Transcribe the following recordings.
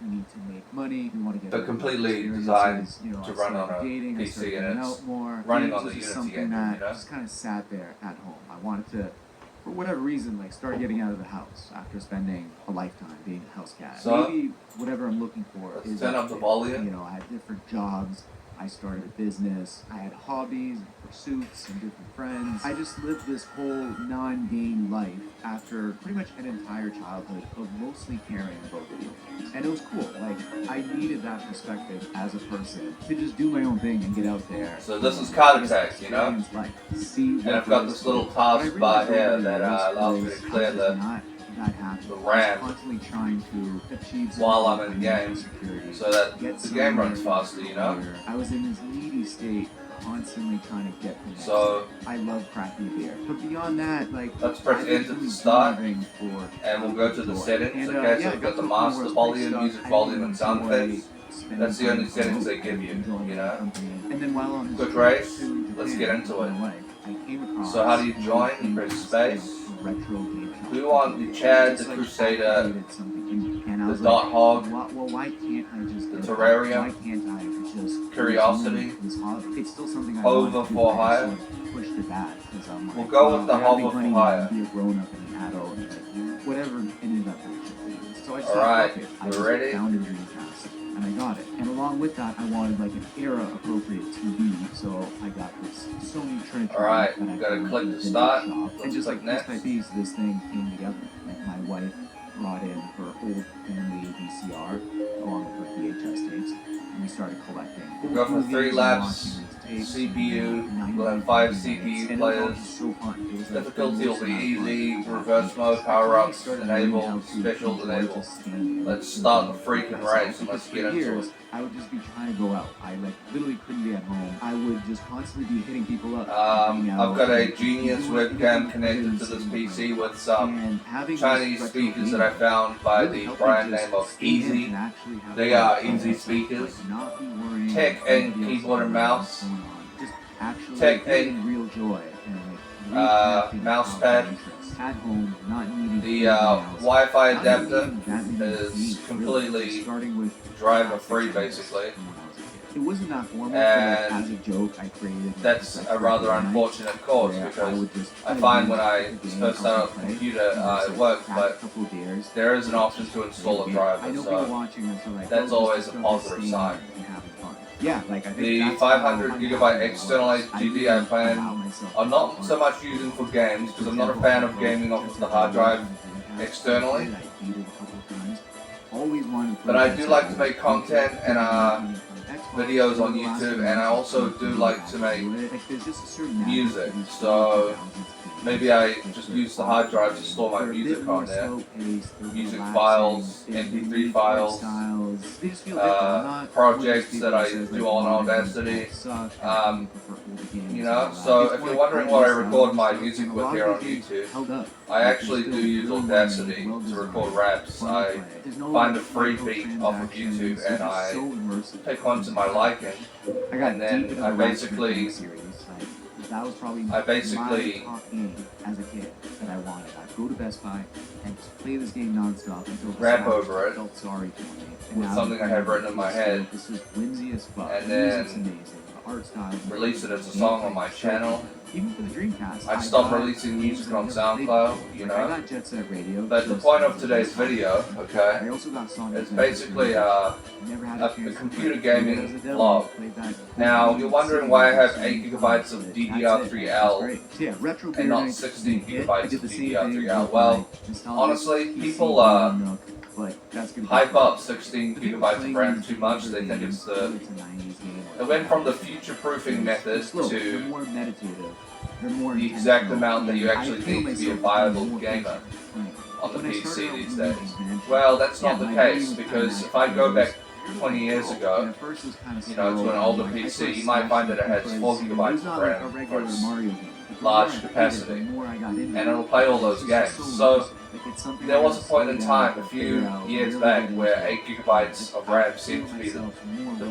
we need to make money. We want to get They're completely designed to run on a dating, PC, and it's out more. running Games on the was just Unity something engine, that you know? just kind of sat there at home. I wanted to for whatever reason, like, started getting out of the house after spending a lifetime being a house cat. So, maybe whatever I'm looking for is turn up the volume. You know, I had different jobs. I started a business. I had hobbies, and pursuits, and different friends. I just lived this whole non-game life after pretty much an entire childhood of mostly caring about video games. And it was cool. Like, I needed that perspective as a person to just do my own thing and get out there. So this is card attack, you know? And I've got this little task bar here that allows me to clear the RAM constantly trying to achieve while I'm in game, so that the game runs faster, you know? I was in this needy state, constantly trying to get the So I love crappy beer. But beyond that, like, let's press enter to start, and we'll go to the settings. Okay, so we've got the master volume, music volume, and sound effects. That's the only settings they give you, you know? And then while on Quick race, let's get into it. So how do you join? You press space. We want the Chad, the Crusader, the Dot Hog, the Terrarium, Curiosity, Hover for Hire. We'll go with the Hover for Hire. Alright, we're ready? And I got it. And along with that, I wanted like an era-appropriate TV, so I got this Sony Trinity. Alright, that I gotta found click in to the start. shop. And just like Next. piece by piece, this thing came together. Like my wife brought in her old family VCR along with her VHS tapes, and we started collecting. We'll go for 3 laps. CPU, we'll have 5 CPU players. Difficulty will be easy, reverse mode, power-ups, enable, special enable. Let's start the freaking race and let's get into it. I would just be trying to go out. I like literally couldn't be at home. I would just constantly be hitting people up. I've got a Genius webcam connected to this PC with some Chinese speakers that I found by the brand name of Easy. They are Easy speakers. Tech and keyboard and mouse. Tech and real joy. mouse pad. At home, not needing The Wi-Fi adapter is completely driver free basically. It wasn't that formal, And as a joke, I created. That's a rather unfortunate cause because I find when I first start up the computer it works, but there is an option to install a driver, so that's always a positive sign. Yeah, like I think The 500 gigabyte external HDD I plan I'm not so much using for games because I'm not a fan of gaming off of the hard drive externally. But I do like to make content and videos on YouTube, and I also do like to make music, so maybe I just use the hard drive to store my music on there. Music files, MP3 files, projects that I do on Audacity. You know, so if you're wondering what I record my music with here on YouTube, I actually do use Audacity to record raps. I find a free beat off of YouTube and I pick one to my liking, and then I basically as a kid that I wanted. I'd go to Best Buy and just play this game nonstop until the rap over it felt sorry for me. with something I have written in my head, This is whimsy as fuck. and then amazing. The art style, release it as a song on my channel. Even for the Dreamcast, I stopped releasing music on SoundCloud, you I know. got Jet Set Radio. But the point of today's video, okay, I also got Sonic it's basically a computer gaming vlog. vlog. Now, you're wondering why I have 8 gigabytes of DDR3L Yeah, retro and not 16 gigabytes of DDR3L. Well, honestly, people hype up 16 gigabytes of RAM too much. They think it's the... It went from the future-proofing method to the exact amount that you actually need to be a viable gamer on the PC these days. Well, that's not the case, because if I go back 20 years ago, you know, to an older PC, you might find that it has 4 gigabytes of RAM for its large capacity, and it'll play all those games. So there was a point in time, a few years back, where 8 gigabytes of RAM seemed to be the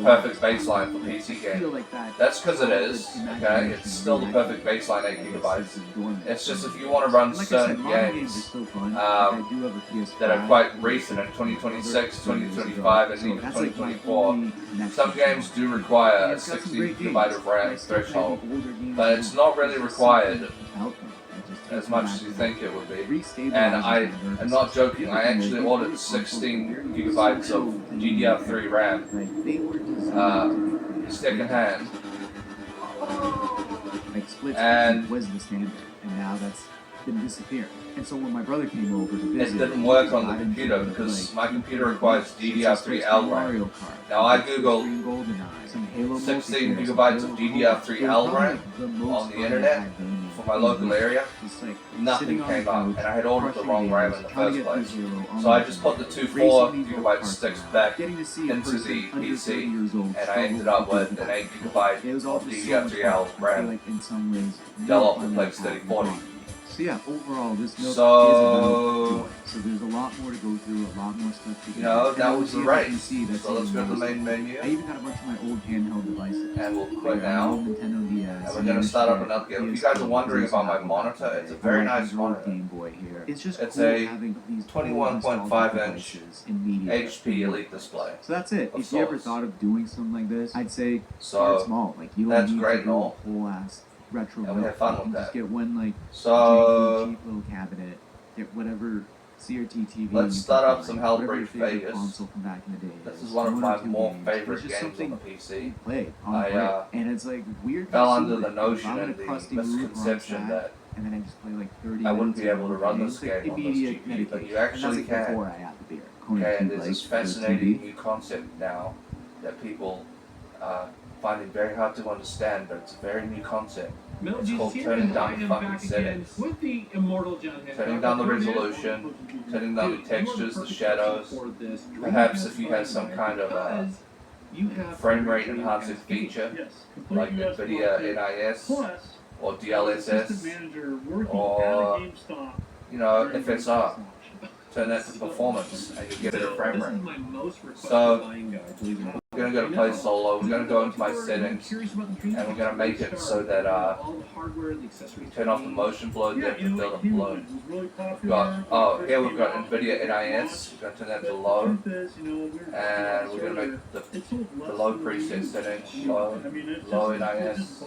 perfect baseline for PC gaming. That's because it is, okay? It's still the perfect baseline 8 gigabytes. It's just if you want to run certain games that are quite recent in 2026, 2025, and even 2024, some games do require a 16 gigabyte of RAM threshold, but it's not really required as much as you think it would be. Restabilizes And I my nervous am not system. joking, I actually ordered 16 gigabytes of DDR3 RAM Like, they were designed to be created. secondhand. Like, split And screen was the standard, and now that's been disappearing. And so when my brother came over to it visit, didn't work on I the didn't computer think, because like, my computer requires DDR3L RAM. Now I googled 16 gigabytes of DDR3L RAM on the internet for my local area. Nothing came up, and I had ordered the wrong RAM in the first place. So I just put the two 4 gigabyte sticks back into the PC, and I ended up with an 8 gigabyte of DDR3L RAM, Dell Optiplex 3040. So yeah, overall, this milk is So, about joy. So there's a lot more to go through, a lot more stuff to get. You know, And that was the obviously, as you can race. see, that's So let's go to the main I menu, even got a bunch of my old handheld devices. and we'll Like quit my now. old Nintendo DS. And we're going to start up another game. If you guys are wondering about my monitor, it's a very nice monitor. Game Boy here. It's just It's cool a having these 21.5 old inch devices in media. HP Elite display. So that's it. of If you ever sorts. thought of doing something like this, I'd say start So, small. Like you don't that's need great to and do all. a whole ass retro And we build. have fun You with can that. just get one like So, janky, cheap little cabinet. Get whatever CRT TV. let's you start can up some find, Hell whatever Break your favorite Vegas. console from back in the day. This is one of or my two more games. favorite It's just games on something the PC. play on I, play. And it's like weird. Fell to under see, the like, notion if I'm in and a the crusty mood where I'm misconception sad, that and then I just play like 30 I wouldn't minutes be able to of run game, this it's like game on this immediate GPU, but medication. you actually And that's like can. before I had the beer. Okay, and there's like, this the fascinating TV. new concept now that people find it very hard to understand, but it's a very new concept. It's called turning down the fucking settings. With the immortal John Turning down the resolution, turning down the textures, the shadows. Perhaps if you have some kind of frame rate enhancing feature, like NVIDIA NIS or DLSS, or, you know, FSR. Turn that to performance, and you get a frame rate. So, we're going to go to play solo, we're going to go into my settings, and we're going to make it so that we turn off the motion blur, depth of field, and bloom. We've got, here we've got NVIDIA NIS, we're going to turn that to low, and we're going to make the low preset setting, low NIS,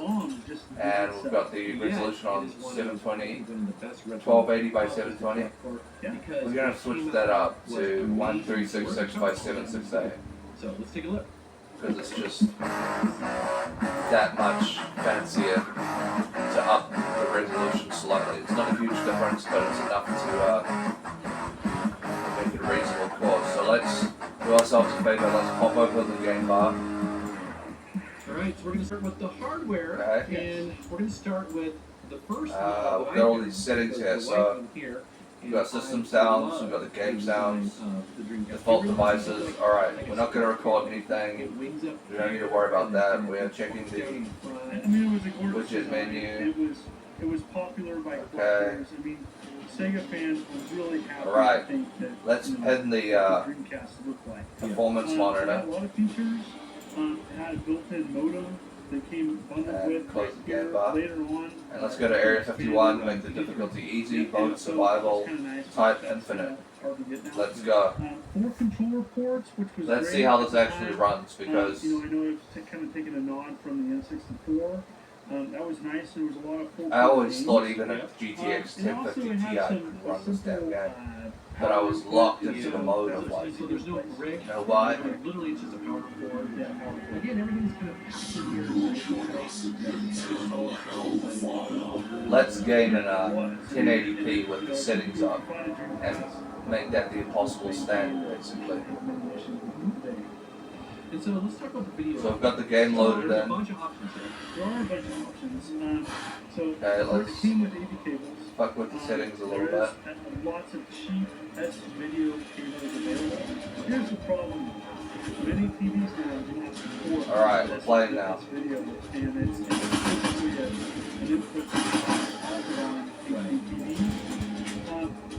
and we've got the resolution on 720, 1280 by 720. We're going to switch that up to 1366 by 768. So let's take a look. Because it's just that much fancier to up the resolution slightly. It's not a huge difference, but it's enough to make it a reasonable course. So let's do ourselves a favor, let's pop open the game bar. Alright, so we're going to start with the hardware, Okay. and we're going to start with the first We've got all these settings here, so we've got system sounds, we've got the game sounds, default devices. Alright, we're not going to record anything, we don't need to worry about that. We're checking the widget menu. It was popular by Okay. collectors. I mean, Sega fans were really happy. Alright, I think that, let's you know, pin the what Dreamcast looked like. performance It monitor. had a lot of features. It had a built-in modem that came bundled And with close the game bar. later on. And let's go to Area 51, make the difficulty easy, mode survival, type infinite. Let's go. 4 controller ports, which was Let's great see how at this the actually time. runs, because You know, I know it's kind of taken a nod from the N64. That was nice. There was a lot of full I always games. thought even a GTX And also 1050 it Ti had could run this damn simple, game. But I was locked into the mode of like, So there's no brick. you know why? Literally, it's just a power cord. Yeah, power cord. Again, everything's kind of packaged here. Let's game in 1080p with the settings up and make that the impossible standard basically. And so let's talk about the video. So I've got the game loaded There's a in. bunch of options here. There are a bunch of options. So Okay, let's first came with AV cables. fuck with the settings a little bit. There's lots of cheap S-video cables available. Here's the problem. Many TVs now do not support Alright, we're playing now. S-video, and it's basically an input on HD TV.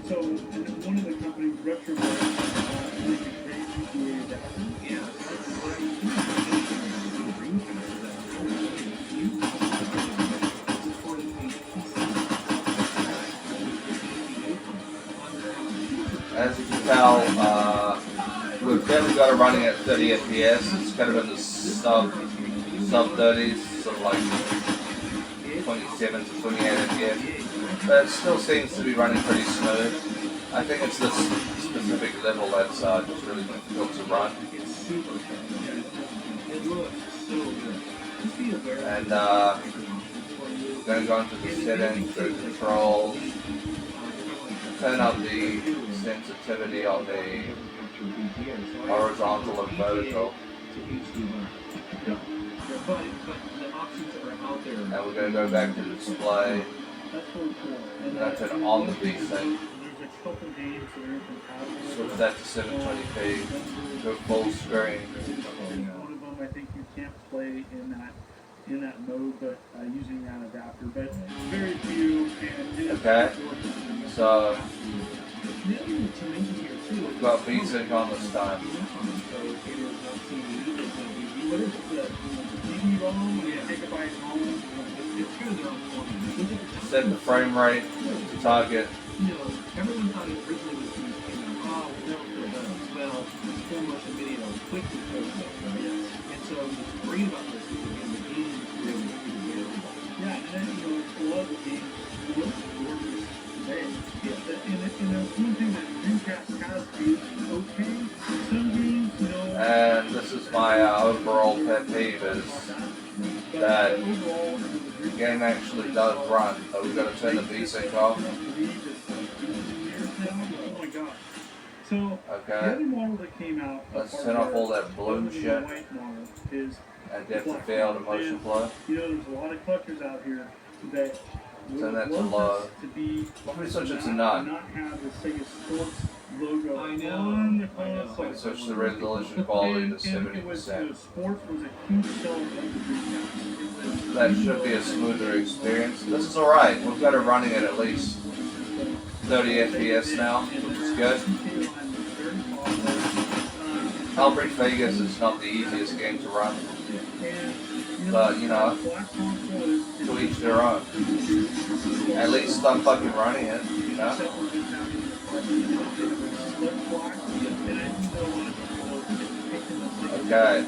So, and one of the companies, Retrobit, make a great VGA adapter. Yeah, that's what I was doing. Dreamcast is As you can tell, we've definitely got it running at 30 FPS. It's kind of in the sub 30s, sort of like 27 to 28 FPS. But it still seems to be running pretty smooth. I think it's this specific level that's just really difficult to run. It's super good. It looks so good. Just be aware. And we're going to go into the settings, go to controls, turn up the sensitivity on the horizontal and vertical. But the options that are out there. And we're going to go back to display. That's really cool. We're going to turn on the VSync. There's a couple games that are incompatible. Switch that to 720p. Go full screen. One of them, I think you can't play in that mode, but using that adapter. But very few. And Okay. So we've got VSync on this time. What is the CD-ROM when you take it by its home? It's good. Set the frame rate to target. You know, everyone thought it originally was going to be, oh, we'll never feel better. Well, full motion video quickly goes up, right? And so what's great about this is, again, the game is really available. Yeah, and then, you know, a lot of the games look gorgeous today. And the one thing that Dreamcast has is okay. Some games, you know. And this is my overall pet peeve is that the game actually does run, but we've got to turn the VSync off. Oh my god. So, the Okay, other model that came out, let's turn off all that bloom the shit white model, is, and depth of field and motion flow. you know, there's a lot of collectors out here that would Turn that to love low. this to be, Let me switch it to not none. have the Sega Sports logo I know, on the I know. console. Switch the resolution quality to And it was, 70%. sports was a huge seller of the Dreamcast. That should be a smoother experience. This is alright, we've got it running at least 30 FPS now, which is good. Hellbreak Vegas is not the easiest game to run, but you know, to each their own. At least I'm fucking running it, you know? Okay,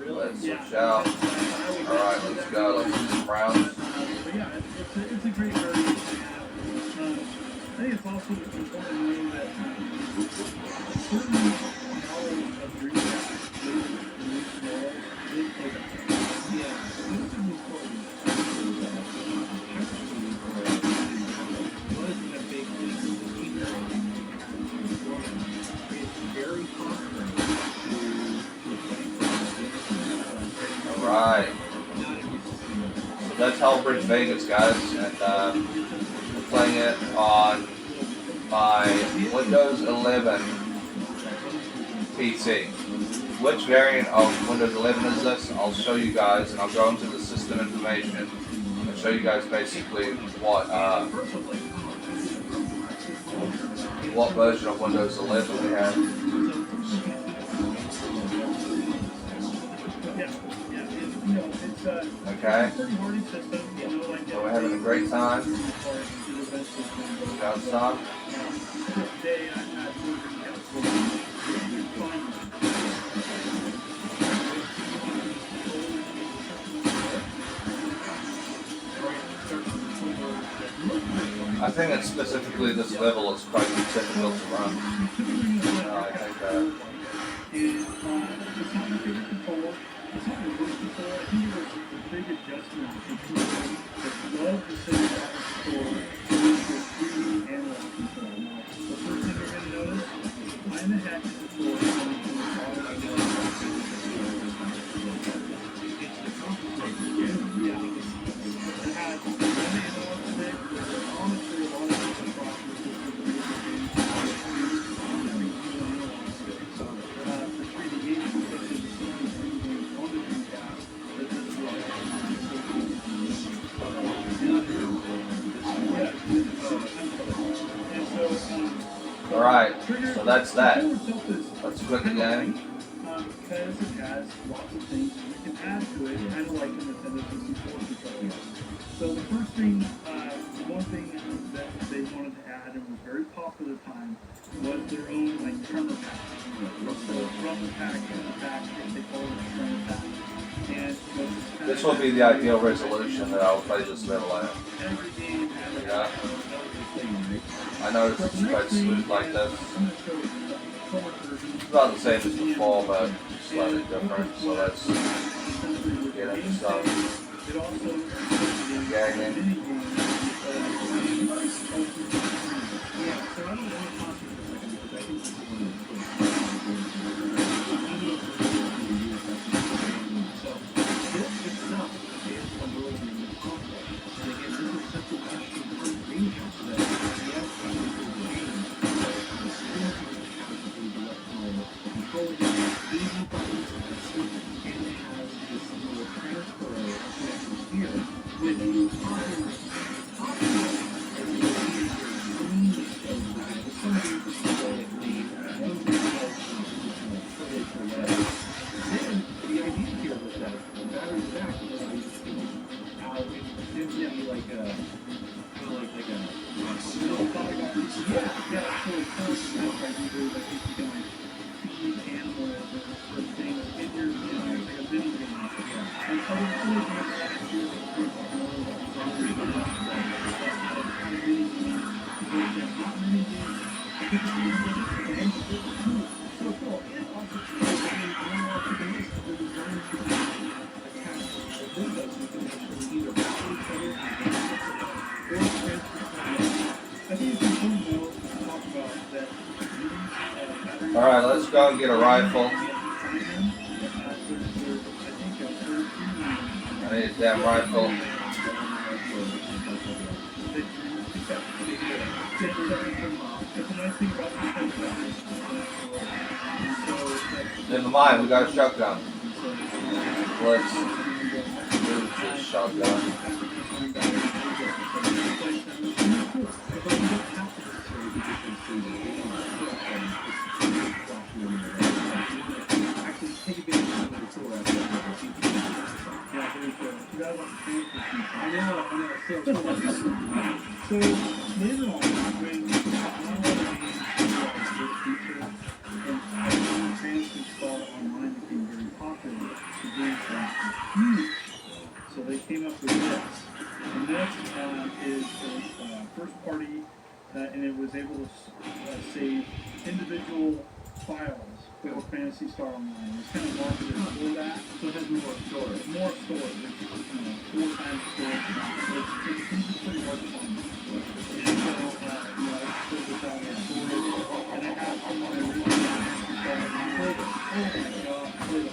let's switch out. Alright, let's go, let's do some rounds. But yeah, it's a great version. I think it's also important to know that certain models of Dreamcast Alright. So that's Hellbreak Vegas, guys, and we're playing it on my Windows 11 PC. Which variant of Windows 11 is this? I'll show you guys, and I'll go into the system information and show you guys basically what version of Windows 11 we have. Okay. So we're having a great time. Got some. I think it's specifically this level is quite difficult to run. I think big adjustment for people that love the Sega control to 3D analog control. Now, the first thing you're going to notice, I'm the hacking control is going to be yeah. It has one analog stick, there's honestly a lot of different processors for the video games. For 3D games, especially the games on the Dreamcast, this is Alright, so that's that. Let's quit the game. Because it has lots of things you can add to it, kind of like the Nintendo 64 controller. So the first thing, one thing that they wanted to add and was very popular at the time was their own like tremor pack. So tremor pack is a pack, they call it a tremor pack. And This will be the ideal resolution that I'll play this level at. every game has Yeah. thing, right? I noticed it's quite smooth like this. I'm going to show you the color version. It's about the same as before, but slightly different. So let's get into some It also gagging. Yeah, so I don't want to pause here for a second because I think this is one of the So this itself is a little bit complex. And again, this is such an interesting greenhouse that we have to do the game. So the skills of the house is what the control is easy buttons and it has this little transfer connection here with Alright, let's go and get a rifle. I need a damn rifle. Never mind, we got a shotgun. Let's use this shotgun. I know. So later on, when fans installed online became very popular, the games were huge. So they came up with this. And this is a first party, and it was able to save individual files for Fantasy Star Online. It's kind of marketed for that. So it has more storage. More storage. It's 4 times storage. It's pretty much fun. And so, I put this out in storage, and I have someone that really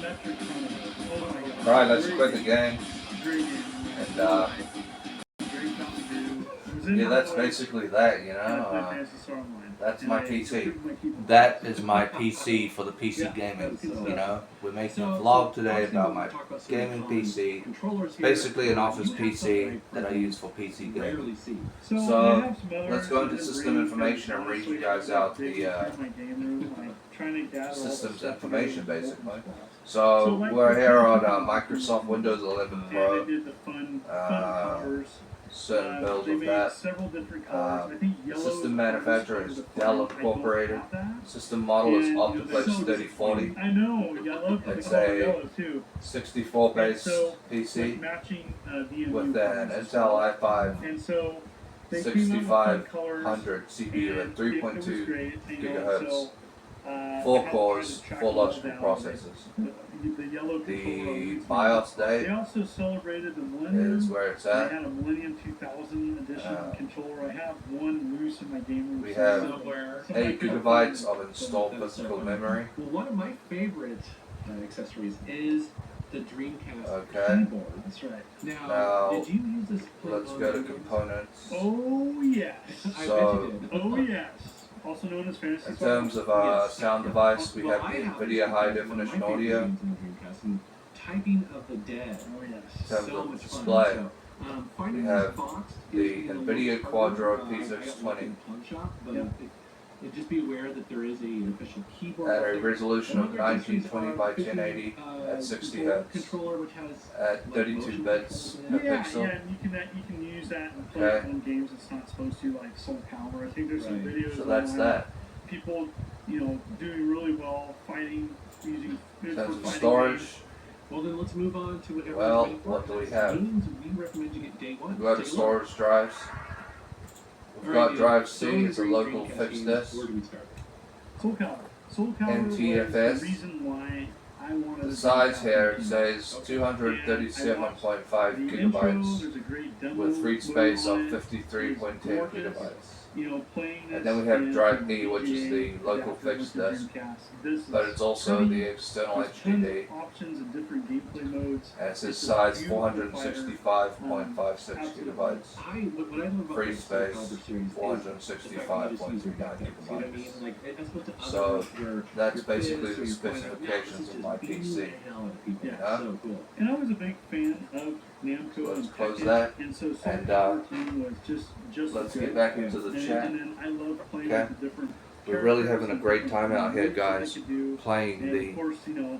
metric ton of it. Oh my god. Alright, let's quit the game. Great game. And, Great Mountain Dew. It was in yeah, my that's voice. basically that, you Play know. Fantasy Star Online. That's And my I PC. couldn't keep them. That is my PC for the PC gaming. You know, we're making a vlog today about my gaming PC. Basically an office PC that I use for PC gaming. Rarely see. So, So, I have some other let's go into different system ratings information and that read you honestly guys out the, in my game room, like, trying to gather all the systems stuff information, together. basically. So, we're here on Microsoft Windows 11 And they Pro. did the fun colors. Certain build They of made that. several different colors. I think yellow System manufacturer is Dell Incorporated. System model is Optiplex 3040. I know, yeah, I love It's the color a yellow too. 64 base So, PC matching VMU with an colors. Intel i5 And so they came up with fun colors. 6500 CPU and it was 3.2 great, gigahertz. So, 4 had cores, to track 4 it all logical down. processors. The yellow The controller BIOS They date also celebrated the millennium. is where it's I at. had a Millennium 2000 edition controller. I have one loose in my game room. We have Somewhere. 8 gigabytes of installed physical memory. Well, one of my favorite accessories is the Dreamcast Okay. keyboard. That's right. Now, did you use this? Let's go to components. Oh yes. I So- bet you did. Oh yes. Also known as Fantasy In Star. terms of sound device, we have the NVIDIA high definition audio. Typing of the Dead. Oh yes. In terms So of much fun. display, So, finding we have this box the is gonna NVIDIA look Quadro harder. I got P620. one in pawn shop, but Yep. just be aware that there is an official keyboard. at out a there. resolution of Another accessories 1920 are by 50, 1080 at 60 controller- hertz Controller which has at like 32 motion bits controls per Yeah, pixel. yeah, and you can use that and play Okay. on games it's not supposed to, like Soul Calibur. I think there's some Right. videos. So that's online. that. People, doing really well, fighting, using In it terms for of fighting storage, games. Well, then let's move on to whatever. Well, what do we have? Games we recommend you get day one. We have storage drives. We've got drive C, it's a local fixed disk. Where do we start? Soul Calibur. Soul Calibur was NTFS. the reason why I wanted The to size do here Calibur. says 237.5 The intro, gigabytes there's a great demo with read space on of it. 53.10 It's gorgeous. gigabytes. You know, playing And this then we have in Drive E, which is VGA the local adapter fixed with the disk, Dreamcast. This but is it's also pretty. the external There's tons HDD. of options and different gameplay modes. And it says It's a size beautiful 465.56 absolutely. gigabytes. What I love about Free the Soul space, Calibur series is 465.39 you know what I mean? gigabytes. Like, as opposed to So, others where that's you're basically pissed or the you're pointing out, specifications "Yeah, of my this is just PC. beating the hell out of people." Yeah. So cool. And I was a big fan of Namco So let's and close Tekken, that, and so Soul and, Calibur 2 was just Let's as get good. back into the And chat. then I love playing Okay. with the different We're really characters having a and great different time out here, moves that I guys, could do. playing And the of course, you know,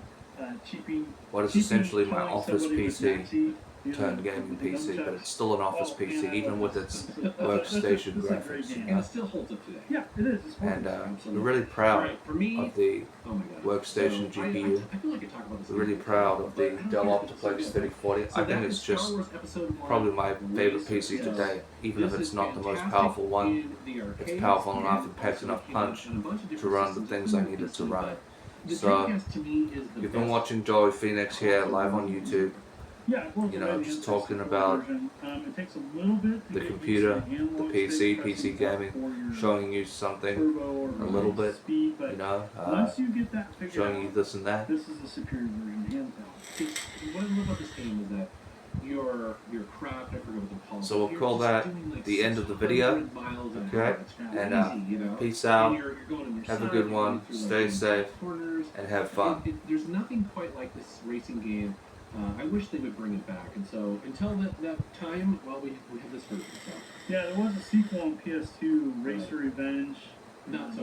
cheaping. what is cheaping essentially my calling office somebody with PC Maxi, you turned know, gaming with the PC, but nunchucks. it's still an office Oh, man, PC, I even love with this. its That's a workstation great graphics. game. And it still holds up today. Yeah, it is. It's And wonderful. we're really proud Alright, for me, of the oh my god. workstation So, GPU. I feel like I talk about this We're really game, proud of but I the don't Dell care if it's so Optiplex good. 3040. So I think that it's is Star just Wars Episode 1, probably my favorite PC Yes. today, even if This it's is not the most fantastic powerful one. in the It's arcades, powerful and enough and packs also enough came out punch in a bunch of to different run the systems, things I including needed to PC, run. but the So, Dreamcast to me is the You've been best. watching Joey Phoenix here live on YouTube. Yeah, well, You know, the just N64 talking about version, it takes a little bit to the get computer, used to the analog PC, stick PC pressing gaming, for your showing you something, turbo or a little bit, speed, but you know, once you get that figured showing you out, this and that. this is a superior version, hands down. What I love about this game is that your craft, I forget what they're called. So we'll you're call just that doing like the end of the video. 600 miles an Okay? hour. It's And crazy, you know? peace And out, you're going on your have a side, good you're one, going through, stay like, safe, corners. and have fun. There's nothing quite like this racing game. I wish they would bring it back. And so until that time, well, we have this version. So Yeah, there was a sequel on PS2, Racer Revenge. not so